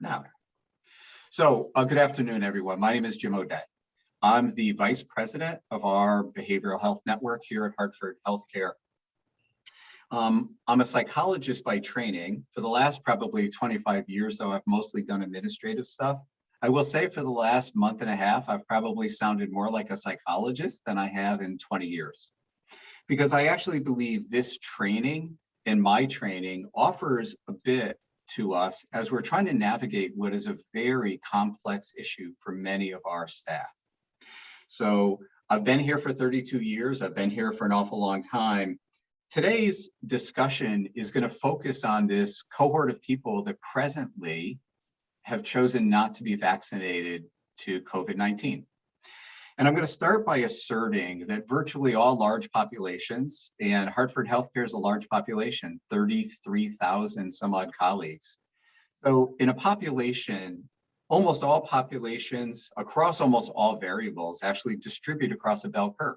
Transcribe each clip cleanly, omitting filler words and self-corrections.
Now, good afternoon, everyone. My name is Jim O'Day. I'm the Vice President of our Behavioral Health Network here at Hartford Healthcare. I'm a psychologist by training. For the last probably 25 years, though, I've mostly done administrative stuff. I will say for the last month and a half, I've probably sounded more like a psychologist than I have in 20 years. Because I actually believe this training and my training offers a bit to us as we're trying to navigate what is a very complex issue for many of our staff. So I've been here for 32 years. I've been here for an awful long time. Today's discussion is going to focus on this cohort of people that presently have chosen not to be vaccinated to COVID-19. And I'm going to start by asserting that virtually all large populations, and Hartford Healthcare is a large population, 33,000 some odd colleagues. So in a population, almost all populations across almost all variables actually distribute across a bell curve.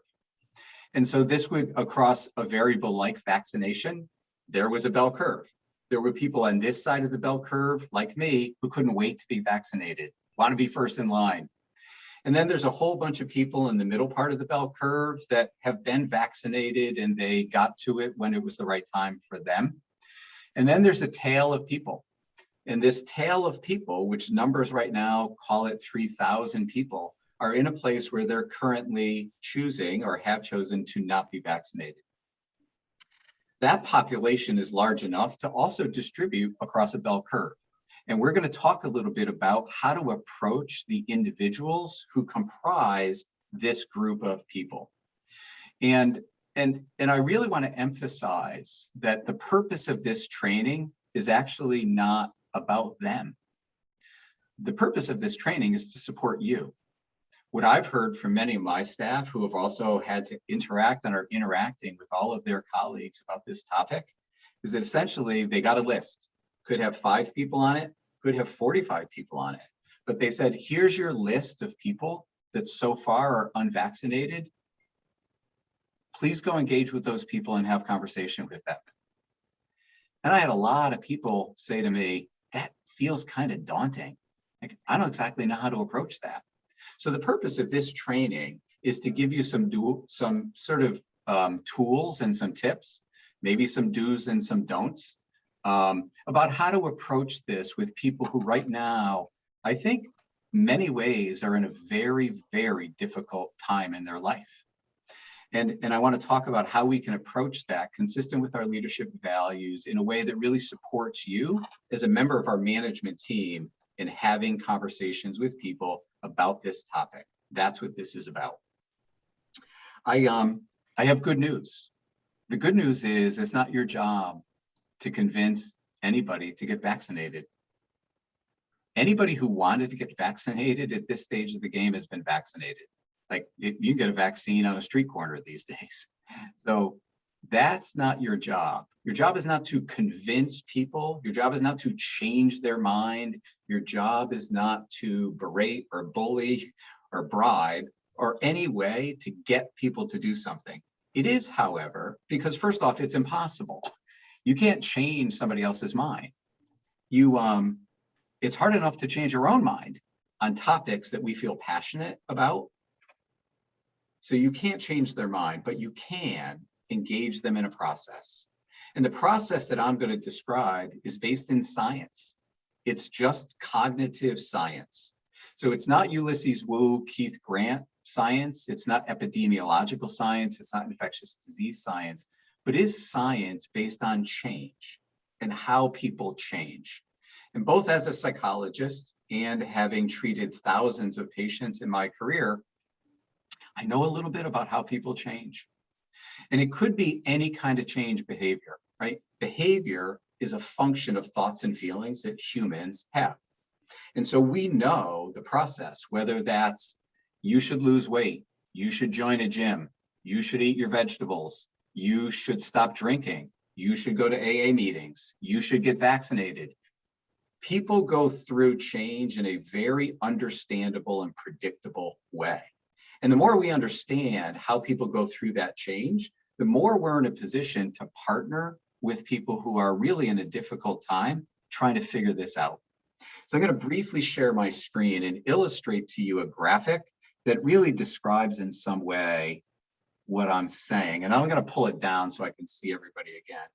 And so this would, across a variable like vaccination, there was a bell curve. There were people on this side of the bell curve, like me, who couldn't wait to be vaccinated, want to be first in line. And then there's a whole bunch of people in the middle part of the bell curve that have been vaccinated and they got to it when it was the right time for them. And then there's a tail of people. And this tail of people, which numbers right now, call it 3,000 people, are in a place where they're currently choosing or have chosen to not be vaccinated. That population is large enough to also distribute across a bell curve. And we're going to talk a little bit about how to approach the individuals who comprise this group of people. And I really want to emphasize that the purpose of this training is actually not about them. The purpose of this training is to support you. What I've heard from many of my staff who have also had to interact and are interacting with all of their colleagues about this topic is that essentially they got a list. Could have 5 people on it, could have 45 people on it. But they said, here's your list of people that so far are unvaccinated. Please go engage with those people and have conversation with them. And I had a lot of people say to me, that feels kind of daunting. Like, I don't exactly know how to approach that. So the purpose of this training is to give you some sort of tools and some tips, maybe some do's and some don'ts, about how to approach this with people who right now, I think many ways are in a very, very difficult time in their life. And I want to talk about how we can approach that consistent with our leadership values in a way that really supports you as a member of our management team in having conversations with people about this topic. That's what this is about. I have good news. The good news is it's not your job to convince anybody to get vaccinated. Anybody who wanted to get vaccinated at this stage of the game has been vaccinated. Like, you get a vaccine on a street corner these days. So that's not your job. Your job is not to convince people. Your job is not to change their mind. Your job is not to berate or bully or bribe or any way to get people to do something. It is, however, because first off, it's impossible. You can't change somebody else's mind. It's hard enough to change your own mind on topics that we feel passionate about. So you can't change their mind, but you can engage them in a process. And the process that I'm going to describe is based in science. It's just cognitive science. So it's not Ulysses Wu, Keith Grant science. It's not epidemiological science. It's not infectious disease science, but is science based on change and how people change. And both as a psychologist and having treated thousands of patients in my career, I know a little bit about how people change. And it could be any kind of change behavior, right? Behavior is a function of thoughts and feelings that humans have. And so we know the process, whether that's you should lose weight, you should join a gym, you should eat your vegetables, you should stop drinking, you should go to AA meetings, you should get vaccinated. People go through change in a very understandable and predictable way. And the more we understand how people go through that change, the more we're in a position to partner with people who are really in a difficult time trying to figure this out. So I'm going to briefly share my screen and illustrate to you a graphic that really describes in some way what I'm saying. And I'm going to pull it down so I can see everybody again.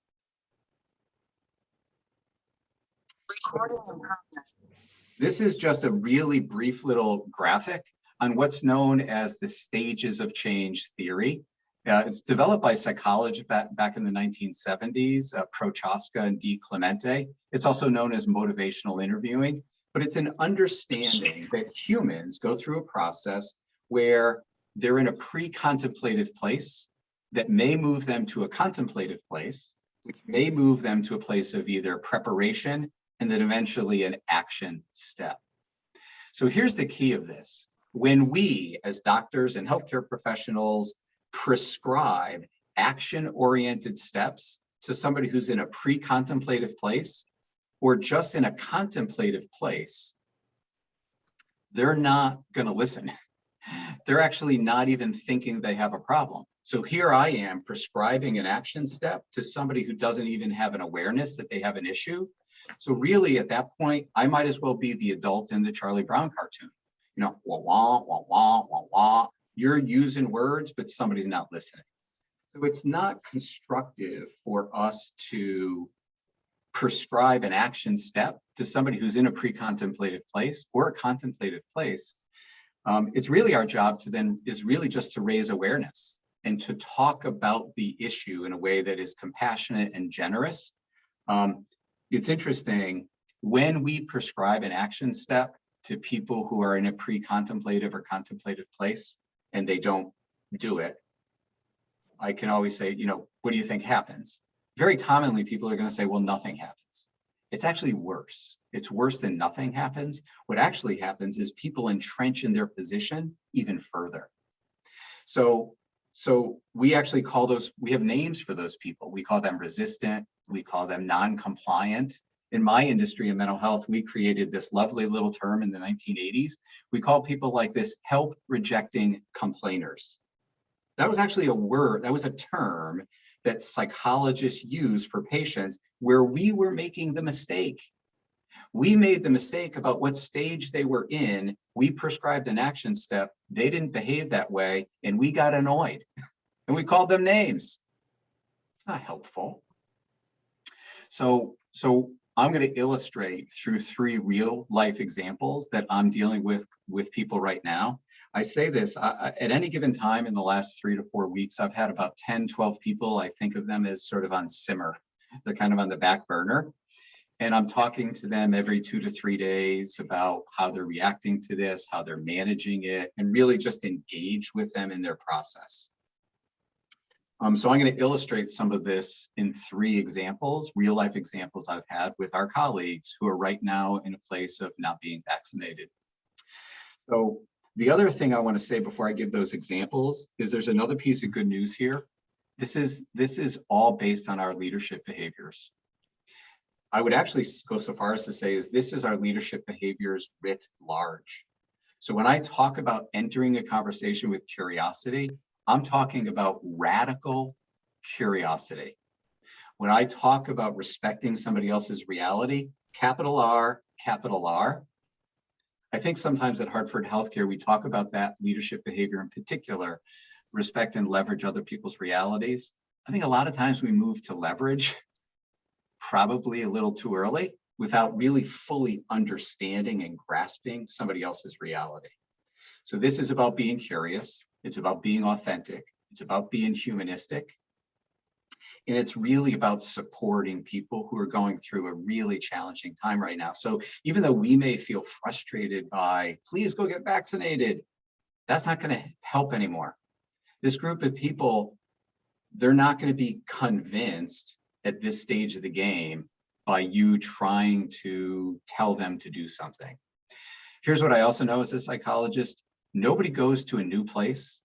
This is just a really brief little graphic on what's known as the stages of change theory. It's developed by psychologists back in the 1970s, Prochaska and D. Clemente. It's also known as motivational interviewing, but it's an understanding that humans go through a process where they're in a pre-contemplative place that may move them to a contemplative place, which may move them to a place of either preparation and then eventually an action step. So here's the key of this. When we, as doctors and healthcare professionals, prescribe action-oriented steps to somebody who's in a pre-contemplative place or just in a contemplative place, they're not going to listen. They're actually not even thinking they have a problem. So here I am prescribing an action step to somebody who doesn't even have an awareness that they have an issue. So really at that point, I might as well be the adult in the Charlie Brown cartoon. You know, wah, wah, wah, wah, wah, wah. You're using words, but somebody's not listening. So it's not constructive for us to prescribe an action step to somebody who's in a pre-contemplative place or a contemplative place. It's really our job to then is really just to raise awareness and to talk about the issue in a way that is compassionate and generous. It's interesting, when we prescribe an action step to people who are in a pre-contemplative or contemplative place and they don't do it, I can always say, you know, what do you think happens? Very commonly, people are going to say, well, nothing happens. It's actually worse. It's worse than nothing happens. What actually happens is people entrench in their position even further. So we actually call those, we have names for those people. We call them resistant. We call them non-compliant. In my industry in mental health, we created this lovely little term in the 1980s. We call people like this help rejecting complainers. That was actually a word, that was a term that psychologists use for patients where we were making the mistake. We made the mistake about what stage they were in. We prescribed an action step. They didn't behave that way, and we got annoyed. And we called them names. It's not helpful. So I'm going to illustrate through 3 real life examples that I'm dealing with people right now. I say this, at any given time in the last 3 to 4 weeks, I've had about 10, 12 people. I think of them as sort of on simmer. They're kind of on the back burner. And I'm talking to them every 2 to 3 days about how they're reacting to this, how they're managing it, and really just engage with them in their process. So I'm going to illustrate some of this in 3 examples, real life examples I've had with our colleagues who are right now in a place of not being vaccinated. So the other thing I want to say before I give those examples is there's another piece of good news here. This is all based on our leadership behaviors. I would actually go so far as to say is this is our leadership behaviors writ large. So when I talk about entering a conversation with curiosity, I'm talking about radical curiosity. When I talk about respecting somebody else's reality, capital R, I think sometimes at Hartford Healthcare, we talk about that leadership behavior in particular, respect and leverage other people's realities. I think a lot of times we move to leverage probably a little too early without really fully understanding and grasping somebody else's reality. So this is about being curious. It's about being authentic. It's about being humanistic. And it's really about supporting people who are going through a really challenging time right now. So even though we may feel frustrated by, please go get vaccinated, that's not going to help anymore. This group of people, they're not going to be convinced at this stage of the game by you trying to tell them to do something. Here's what I also know as a psychologist. Nobody goes to a new place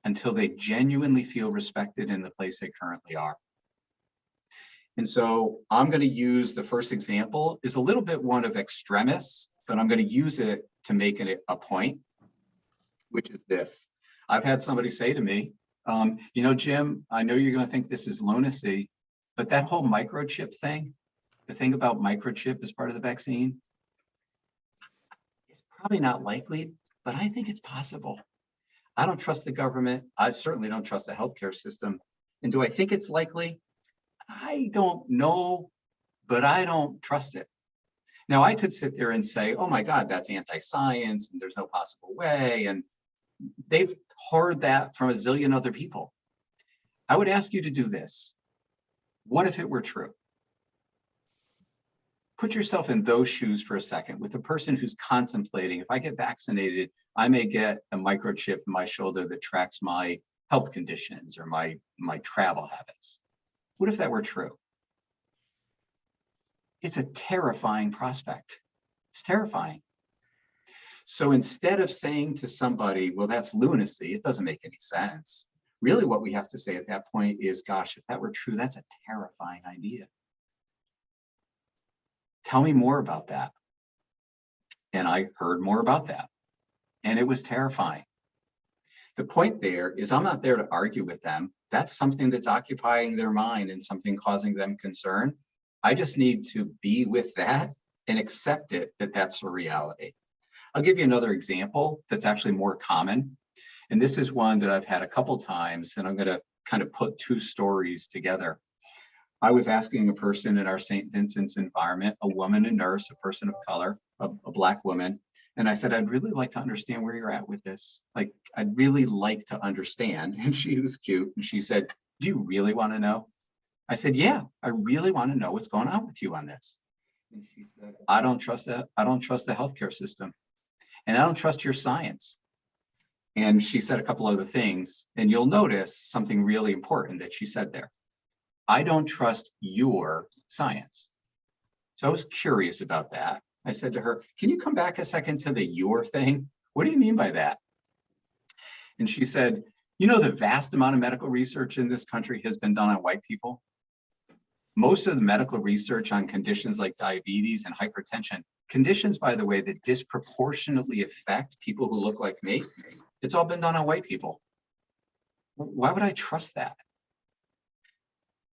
until they genuinely feel respected in the place they currently are. And so I'm going to use the first example is a little bit one of extremis, but I'm going to use it to make it a point, which is this. I've had somebody say to me, you know, Jim, I know you're going to think this is lunacy, but that whole microchip thing, the thing about microchip as part of the vaccine, Probably not likely, but I think it's possible. I don't trust the government. I certainly don't trust the healthcare system. And do I think it's likely? I don't know, but I don't trust it. Now, I could sit there and say, oh my God, that's anti-science and there's no possible way. And they've heard that from a zillion other people. I would ask you to do this. What if it were true? Put yourself in those shoes for a second with a person who's contemplating, if I get vaccinated, I may get a microchip in my shoulder that tracks my health conditions or my travel habits. What if that were true? It's a terrifying prospect. It's terrifying. So instead of saying to somebody, well, that's lunacy, it doesn't make any sense. Really what we have to say at that point is, gosh, if that were true, that's a terrifying idea. Tell me more about that. And I heard more about that. And it was terrifying. The point there is I'm not there to argue with them. That's something that's occupying their mind and something causing them concern. I just need to be with that and accept it, that that's a reality. I'll give you another example that's actually more common. And this is one that I've had a couple times, and I'm going to kind of put two stories together. I was asking a person in our St. Vincent's environment, a woman, a nurse, a person of color, a Black woman. And I said, I'd really like to understand where you're at with this. Like, I'd really like to understand. And she was cute. And she said, do you really want to know? I said, yeah, I really want to know what's going on with you on this. And she said, I don't trust that. I don't trust the healthcare system. And I don't trust your science. And she said a couple other things. And you'll notice something really important that she said there. I don't trust your science. So I was curious about that. I said to her, can you come back a second to the your thing? What do you mean by that? And she said, you know, the vast amount of medical research in this country has been done on white people. Most of the medical research on conditions like diabetes and hypertension, conditions, by the way, that disproportionately affect people who look like me, it's all been done on white people. Why would I trust that?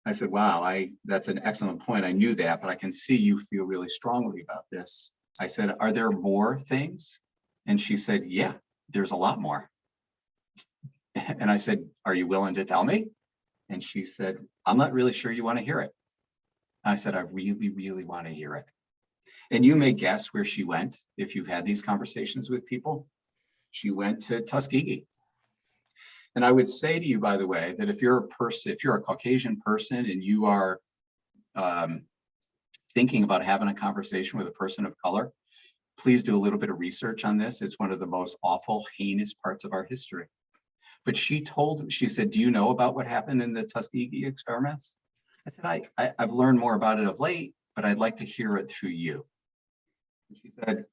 I said, wow, that's an excellent point. I knew that, but I can see you feel really strongly about this. I said, are there more things? And she said, yeah, there's a lot more. And I said, are you willing to tell me? And she said, I'm not really sure you want to hear it. I said, I really, really want to hear it. And you may guess where she went if you've had these conversations with people. She went to Tuskegee. And I would say to you, by the way, that if you're a Caucasian person and you are thinking about having a conversation with a person of color, please do a little bit of research on this. It's one of the most awful, heinous parts of our history. But she said, do you know about what happened in the Tuskegee experiments? I said, I've learned more about it of late, but I'd like to hear it through you. And she said,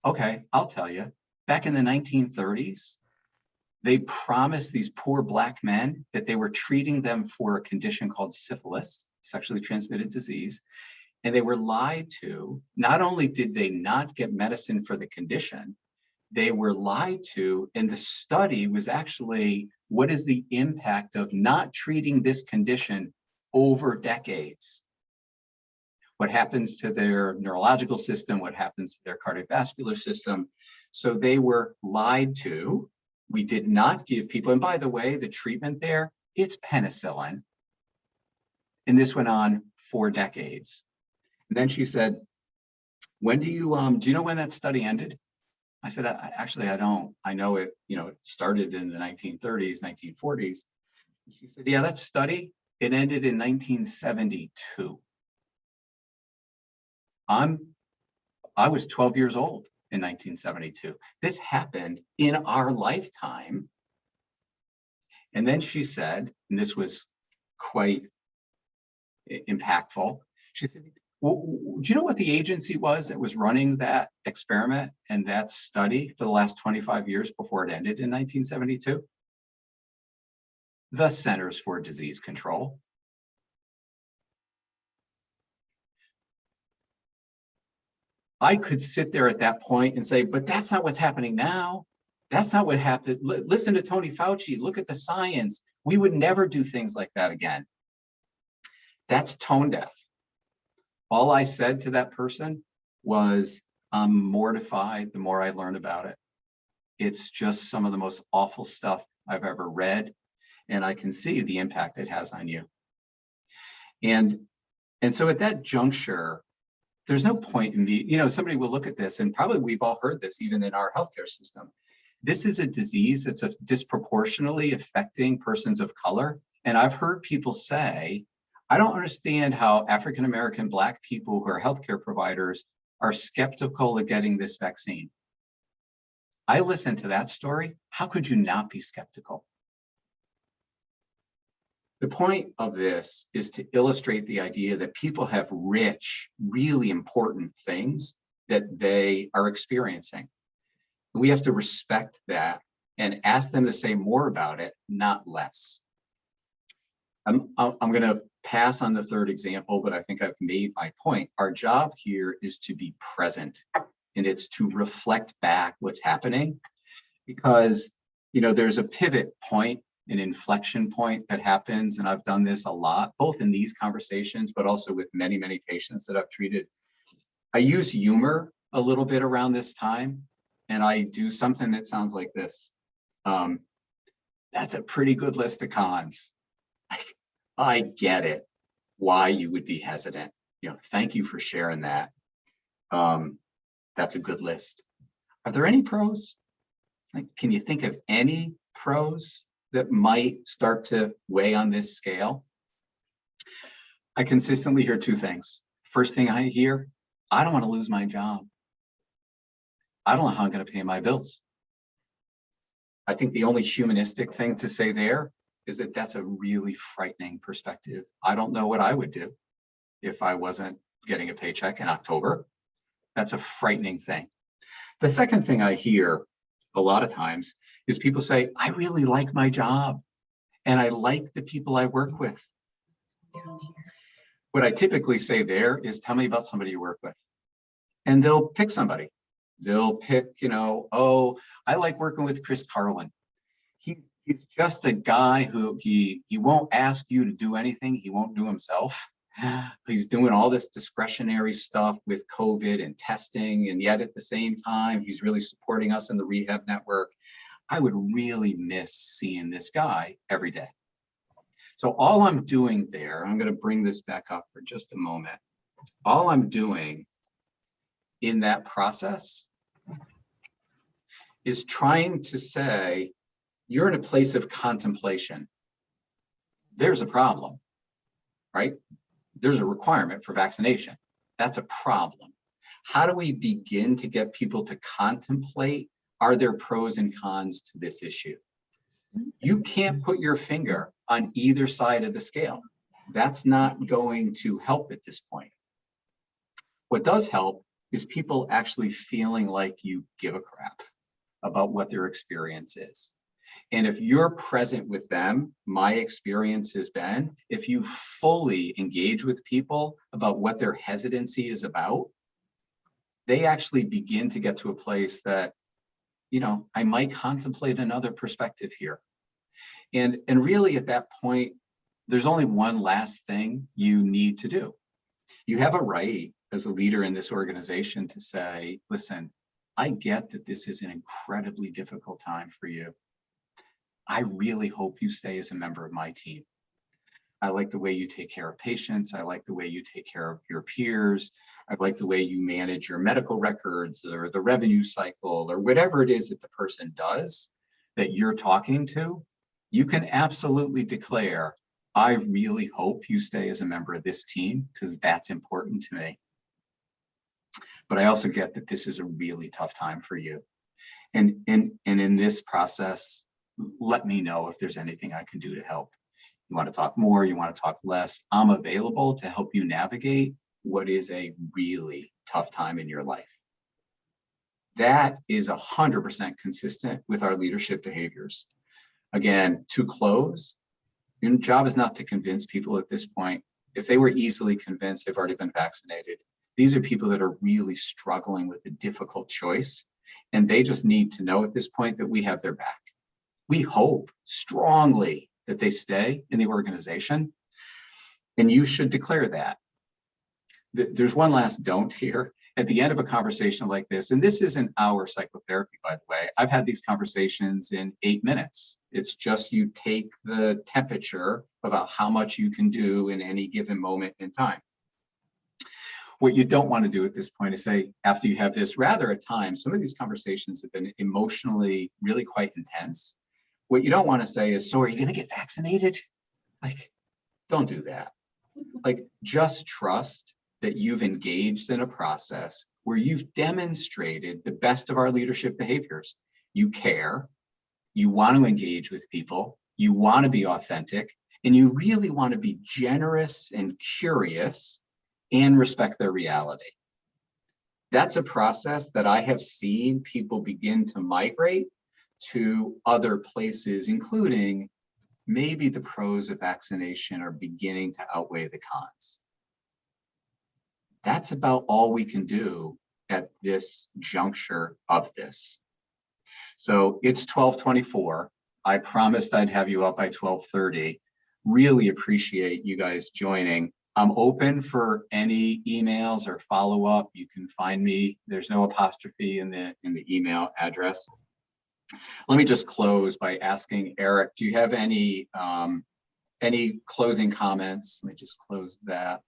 okay, I'll tell you. Back in the 1930s, they promised these poor Black men that they were treating them for a condition called syphilis, sexually transmitted disease. And they were lied to. Not only did they not get medicine for the condition, they were lied to. And the study was actually, what is the impact of not treating this condition over decades? What happens to their neurological system? What happens to their cardiovascular system? So they were lied to. We did not give people, and by the way, the treatment there, it's penicillin. And this went on for decades. And then she said, when do you know when that study ended? I said, actually, I don't. I know it, it started in the 1930s, 1940s. And she said, yeah, that study, it ended in 1972. I was 12 years old in 1972. This happened in our lifetime. And then she said, and this was quite impactful, she said, well, do you know what the agency was that was running that experiment and that study for the last 25 years before it ended in 1972? The Centers for Disease Control. I could sit there at that point and say, but that's not what's happening now. That's not what happened. Listen to Tony Fauci, look at the science. We would never do things like that again. That's tone deaf. All I said to that person was, I'm mortified the more I learn about it. It's just some of the most awful stuff I've ever read, and I can see the impact it has on you. And so at that juncture, there's no point in me, somebody will look at this, and probably we've all heard this even in our healthcare system. This is a disease that's disproportionately affecting persons of color. And I've heard people say, I don't understand how African-American Black people who are healthcare providers are skeptical of getting this vaccine. I listened to that story. How could you not be skeptical? The point of this is to illustrate the idea that people have rich, really important things that they are experiencing. We have to respect that and ask them to say more about it, not less. I'm going to pass on the third example, but I think I've made my point. Our job here is to be present, and it's to reflect back what's happening, because there's a pivot point, an inflection point that happens, and I've done this a lot, both in these conversations, but also with many, many patients that I've treated. I use humor a little bit around this time, and I do something that sounds like this. That's a pretty good list of cons. I get it, why you would be hesitant. Thank you for sharing that. That's a good list. Are there any pros? Can you think of any pros that might start to weigh on this scale? I consistently hear two things. First thing I hear, I don't want to lose my job. I don't know how I'm going to pay my bills. I think the only humanistic thing to say there is that that's a really frightening perspective. I don't know what I would do if I wasn't getting a paycheck in October. That's a frightening thing. The second thing I hear a lot of times is people say, I really like my job and I like the people I work with. What I typically say there is, tell me about somebody you work with. And they'll pick somebody. They'll pick, oh, I like working with Chris Carlin. He's just a guy who he won't ask you to do anything he won't do himself. He's doing all this discretionary stuff with COVID and testing, and yet at the same time, he's really supporting us in the rehab network. I would really miss seeing this guy every day. So all I'm doing there, I'm going to bring this back up for just a moment. All I'm doing in that process is trying to say, you're in a place of contemplation. There's a problem, right? There's a requirement for vaccination. That's a problem. How do we begin to get people to contemplate, are there pros and cons to this issue? You can't put your finger on either side of the scale. That's not going to help at this point. What does help is people actually feeling like you give a crap about what their experience is. And if you're present with them, my experience has been, if you fully engage with people about what their hesitancy is about, they actually begin to get to a place that, I might contemplate another perspective here. And really at that point, there's only one last thing you need to do. You have a right as a leader in this organization to say, listen, I get that this is an incredibly difficult time for you. I really hope you stay as a member of my team. I like the way you take care of patients. I like the way you take care of your peers. I like the way you manage your medical records or the revenue cycle or whatever it is that the person does that you're talking to. You can absolutely declare, I really hope you stay as a member of this team because that's important to me. But I also get that this is a really tough time for you. And in this process, let me know if there's anything I can do to help. You want to talk more, you want to talk less, I'm available to help you navigate what is a really tough time in your life. That is 100% consistent with our leadership behaviors. Again, to close, your job is not to convince people at this point. If they were easily convinced, they've already been vaccinated. These are people that are really struggling with a difficult choice, and they just need to know at this point that we have their back. We hope strongly that they stay in the organization, and you should declare that. There's one last don't here, at the end of a conversation like this, and this isn't our psychotherapy, by the way, I've had these conversations in 8 minutes. It's just you take the temperature about how much you can do in any given moment in time. What you don't want to do at this point is say, after you have this, rather at times, some of these conversations have been emotionally really quite intense. What you don't want to say is, so are you going to get vaccinated? Like, don't do that. Like, just trust that you've engaged in a process where you've demonstrated the best of our leadership behaviors. You care, you want to engage with people, you want to be authentic, and you really want to be generous and curious and respect their reality. That's a process that I have seen people begin to migrate to other places, including maybe the pros of vaccination are beginning to outweigh the cons. That's about all we can do at this juncture of this. So it's 12:24. I promised I'd have you up by 12:30. Really appreciate you guys joining. I'm open for any emails or follow-up. You can find me. There's no apostrophe in the email address. Let me just close by asking Eric, do you have any closing comments? Let me just close that.